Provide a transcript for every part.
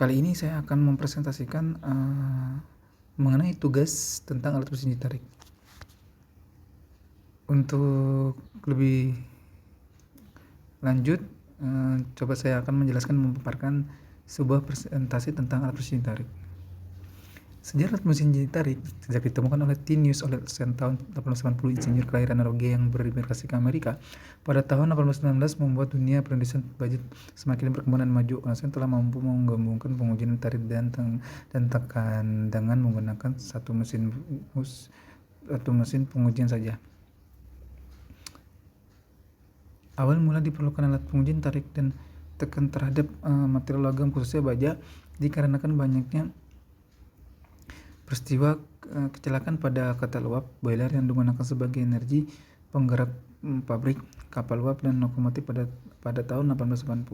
Kali ini saya akan mempresentasikan mengenai tugas tentang alat mesin tarik. Untuk lebih lanjut, coba saya akan menjelaskan memaparkan sebuah presentasi tentang alat mesin tarik. Sejarah alat mesin tarik sejak ditemukan oleh Tinius Olesen tahun 1880, insinyur kelahiran Norwegia yang berimigrasi ke Amerika pada tahun 1819, membuat dunia perindustrian baja semakin berkembang dan maju. Olesen telah mampu menggabungkan pengujian tarik dan tekan dengan menggunakan satu mesin pengujian saja. Awal mula diperlukan alat pengujian tarik dan tekan terhadap material logam khususnya baja dikarenakan banyaknya peristiwa kecelakaan pada kapal uap boiler yang digunakan sebagai energi penggerak pabrik kapal uap dan lokomotif pada tahun 1880.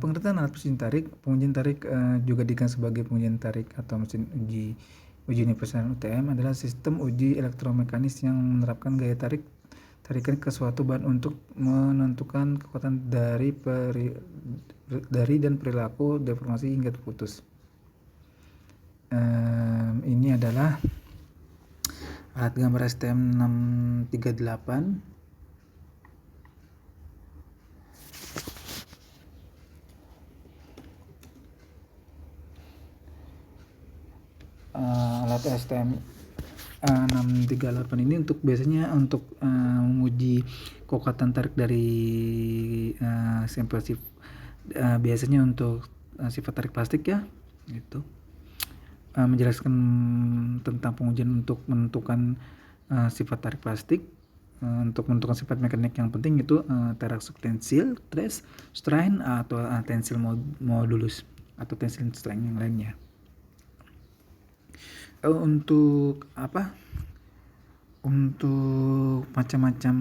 Pengertian alat mesin tarik. Pengujian tarik juga dikenal sebagai pengujian tarik atau mesin uji universal UTM adalah sistem uji elektromekanis yang menerapkan gaya tarikan ke suatu bahan untuk menentukan kekuatan dari dan perilaku deformasi hingga terputus. Ini adalah alat gambar STM 638. Alat STM 638 ini biasanya untuk menguji kekuatan tarik dari sampel biasanya untuk sifat tarik plastik ya, gitu. Menjelaskan tentang pengujian untuk menentukan sifat tarik plastik. Untuk menentukan sifat mekanik yang penting itu teraksuk tensil, stress, strain atau tensil modulus atau tensil strain yang lainnya. Untuk macam-macam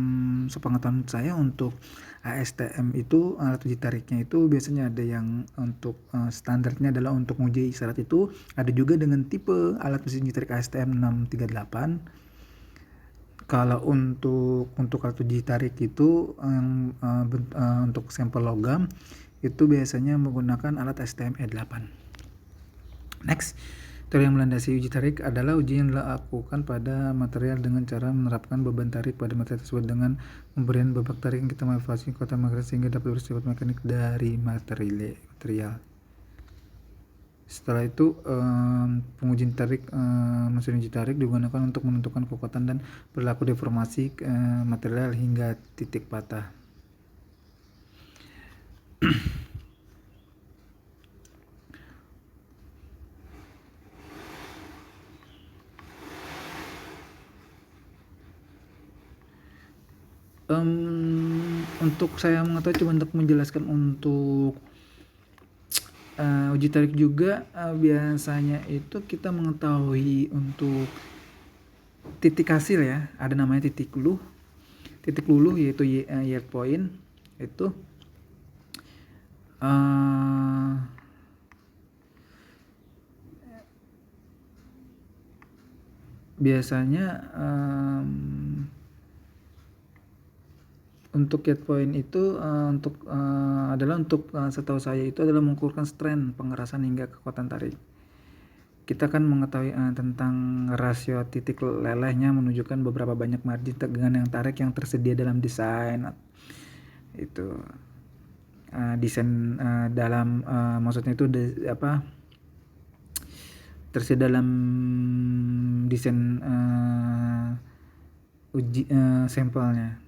sepengetahuan saya, untuk ASTM itu alat uji tariknya itu biasanya ada yang untuk standarnya adalah untuk menguji isyarat itu ada juga dengan tipe alat mesin uji tarik ASTM 638. Kalau untuk alat uji tarik itu untuk sampel logam itu biasanya menggunakan alat STM E8. Next, teori yang melandasi uji tarik adalah uji yang dilakukan pada material dengan cara menerapkan beban tarik pada material tersebut dengan pemberian babak tarik yang kita manfaatkan kekuatan material sehingga dapat bersifat mekanik dari material. Setelah itu pengujian tarik mesin uji tarik digunakan untuk menentukan kekuatan dan perilaku deformasi material hingga titik patah. Untuk saya mengetahui cuma untuk menjelaskan untuk uji tarik juga biasanya itu kita mengetahui untuk titik hasil ya, ada namanya titik luluh yaitu yield point itu biasanya untuk yield point itu adalah untuk setahu saya itu adalah mengukurkan strain pengerasan hingga kekuatan tarik. Kita kan mengetahui tentang rasio titik lelehnya menunjukkan beberapa banyak margin tegangan yang tarik yang tersedia dalam desain itu desain dalam maksudnya itu tersedia dalam desain uji sampelnya.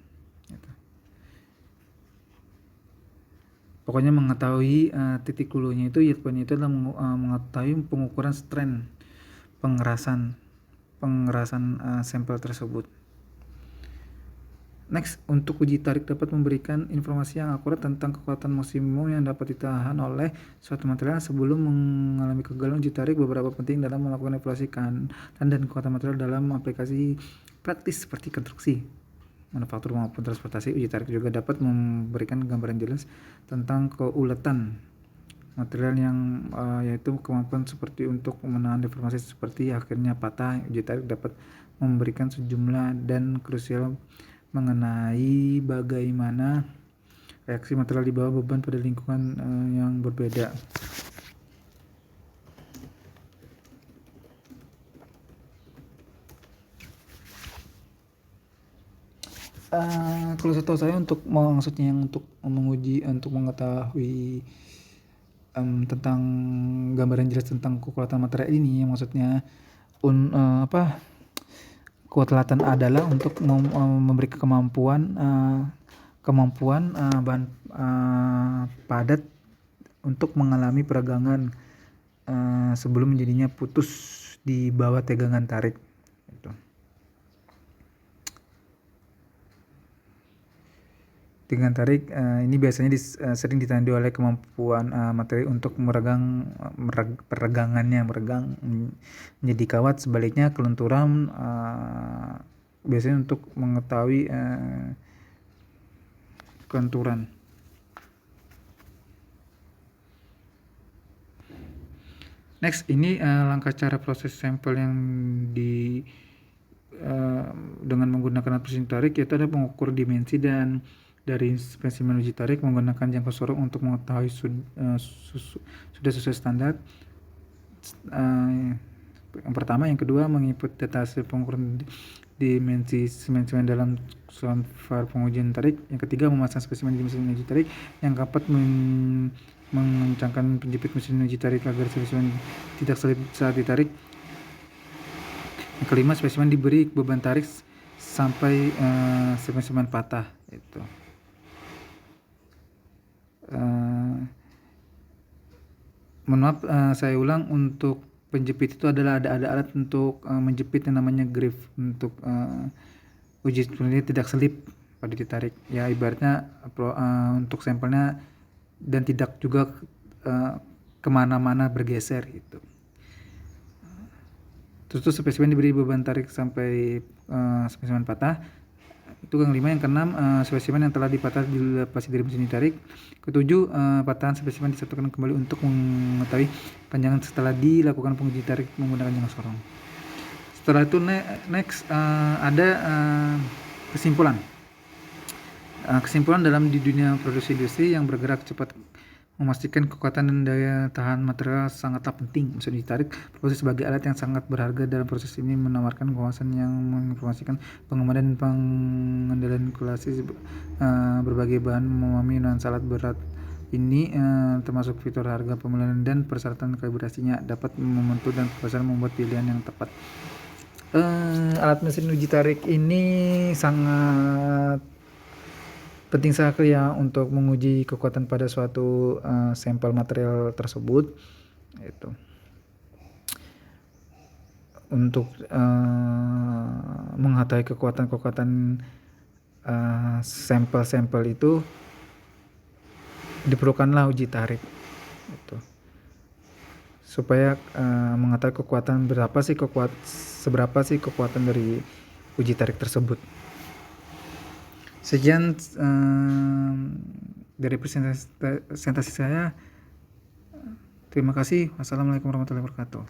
Pokoknya mengetahui titik luluhnya itu yield point itu adalah mengetahui pengukuran strain pengerasan sampel tersebut. Next, untuk uji tarik dapat memberikan informasi yang akurat tentang kekuatan maksimum yang dapat ditahan oleh suatu material. Sebelum mengalami kegagalan uji tarik, beberapa penting dalam melakukan evaluasi tahan dan kekuatan material dalam aplikasi praktis seperti konstruksi, manufaktur maupun transportasi. Uji tarik juga dapat memberikan gambaran jelas tentang keuletan material yang yaitu kemampuan seperti untuk menahan deformasi seperti akhirnya patah. Uji tarik dapat memberikan sejumlah dan krusial mengenai bagaimana reaksi material di bawah beban pada lingkungan yang berbeda. Kalau setahu saya maksudnya yang untuk menguji, untuk mengetahui tentang gambaran jelas tentang kekuatan material ini, maksudnya kekuatan adalah untuk memberi kemampuan bahan padat untuk mengalami peregangan sebelum menjadinya putus di bawah tegangan tarik. Gitu. Tegangan tarik ini biasanya sering ditandai oleh kemampuan materi untuk meregang menjadi kawat. Sebaliknya kelenturan biasanya untuk mengetahui kelenturan. Next, ini langkah cara proses sampel yang dengan menggunakan alat precision tarik, yaitu ada pengukur dimensi dan dari spesimen uji tarik menggunakan jangkau sorong untuk mengetahui sudah sesuai standar. Yang pertama, yang kedua menginput data hasil pengukuran dimensi spesimen dalam software pengujian tarik. Yang ketiga, memasang spesimen di mesin uji tarik. Yang keempat, mengencangkan penjepit mesin uji tarik agar spesimen tidak selip saat ditarik. Yang kelima, spesimen diberi beban tarik sampai spesimen patah. Itu. Mohon maaf, saya ulang, untuk penjepit itu adalah ada alat untuk menjepit yang namanya griff untuk uji sebenarnya tidak selip pada ditarik. Ya ibaratnya untuk sampelnya dan tidak juga kemana-mana bergeser gitu. Terus spesimen diberi beban tarik sampai spesimen patah. Itu yang kelima. Yang keenam, spesimen yang telah dipatah dilepasi dari mesin tarik. Ketujuh, patahan spesimen disatukan kembali untuk mengetahui panjangan setelah dilakukan penguji tarik menggunakan jangkau sorong. Setelah itu next ada kesimpulan. Kesimpulan dalam di dunia produksi industri yang bergerak cepat, memastikan kekuatan dan daya tahan material sangatlah penting. Mesin uji tarik berfungsi sebagai alat yang sangat berharga dalam proses ini, menawarkan kawasan yang menginformasikan pengembangan dan pengendalian kalkulasi berbagai bahan, memahami nuansa alat berat ini termasuk fitur harga, pemilihan dan persyaratan kalibrasinya, dapat membentuk dan profesional membuat pilihan yang tepat. Alat mesin uji tarik ini sangat penting sekali ya untuk menguji kekuatan pada suatu sampel material tersebut. Itu untuk mengetahui kekuatan sampel-sampel itu diperlukanlah uji tarik itu, supaya mengetahui kekuatan seberapa sih kekuatan dari uji tarik tersebut. Sekian dari presentasi saya. Terima kasih. Wassalamualaikum warahmatullahi wabarakatuh.